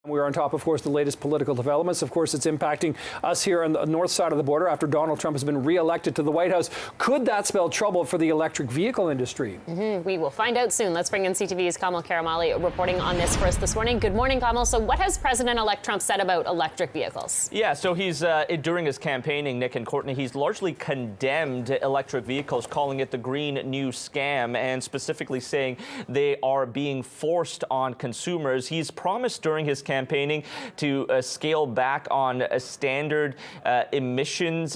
We're on top, of course, the latest political developments. Of course, it's impacting us here on the north side of the border after Donald Trump has been re-elected to the White House. Could that spell trouble for the electric vehicle industry? We will find out soon. Let's bring in CTV's Kamal Karamali reporting on this for us this morning. Good morning, Kamal. So what has President-elect Trump said about electric vehicles? Yeah, so he's, during his campaigning, Nick and Courtney, he's largely condemned electric vehicles, calling it the Green New Scam, and specifically saying they are being forced on consumers. He's promised during his campaigning to scale back on standard emission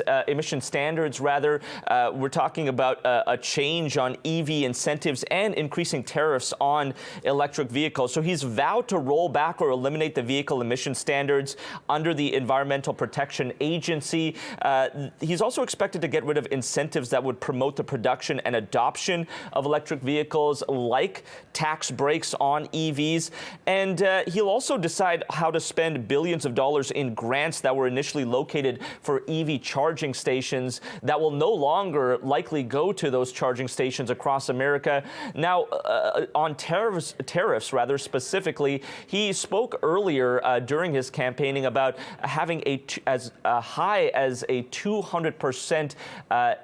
standards. We're talking about a change on EV incentives and increasing tariffs on electric vehicles. So he's vowed to roll back or eliminate the vehicle emission standards under the Environmental Protection Agency. He's also expected to get rid of incentives that would promote the production and adoption of electric vehicles, like tax breaks on EVs. And he'll also decide how to spend billions of dollars in grants that were initially located for EV charging stations that will no longer likely go to those charging stations across America. Now, on tariffs specifically, he spoke earlier during his campaigning about having as high as a 200%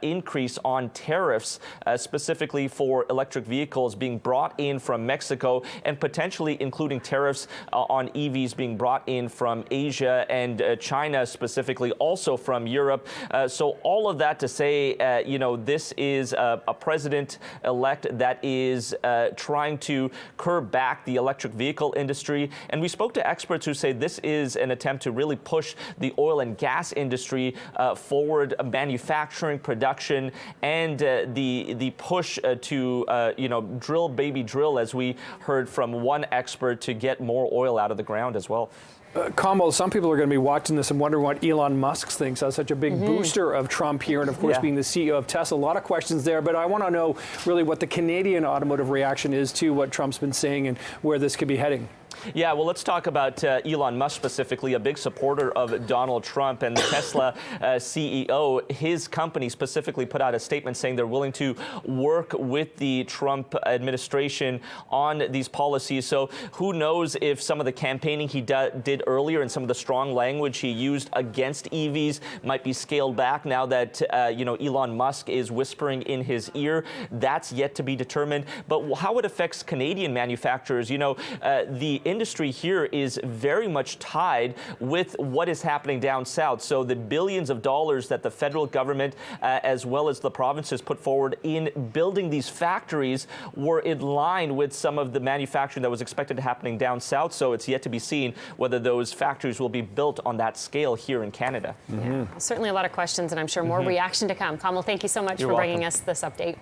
increase on tariffs, specifically for electric vehicles being brought in from Mexico, and potentially including tariffs on EVs being brought in from Asia and China, specifically also from Europe. So all of that to say, this is a president-elect that is trying to curb back the electric vehicle industry. And we spoke to experts who say this is an attempt to really push the oil and gas industry forward, manufacturing, production, and the push to drill baby drill, as we heard from one expert, to get more oil out of the ground as well. Kamal, some people are going to be watching this and wondering what Elon Musk thinks as such a big booster of Trump here, and of course being the CEO of Tesla. A lot of questions there, but I want to know really what the Canadian automotive reaction is to what Trump's been saying and where this could be heading. Yeah, well, let's talk about Elon Musk specifically, a big supporter of Donald Trump, and the Tesla CEO. His company specifically put out a statement saying they're willing to work with the Trump administration on these policies. So who knows if some of the campaigning he did earlier and some of the strong language he used against EVs might be scaled back now that, Elon Musk is whispering in his ear. That's yet to be determined. But how it affects Canadian manufacturers, the industry here is very much tied with what is happening down south. So the billions of dollars that the federal government as well as the provinces put forward in building these factories were in line with some of the manufacturing that was expected to happening down south. So it's yet to be seen whether those factories will be built on that scale here in Canada. Yeah, certainly a lot of questions, and I'm sure more reaction to come. Kamal, thank you so much for bringing us this update.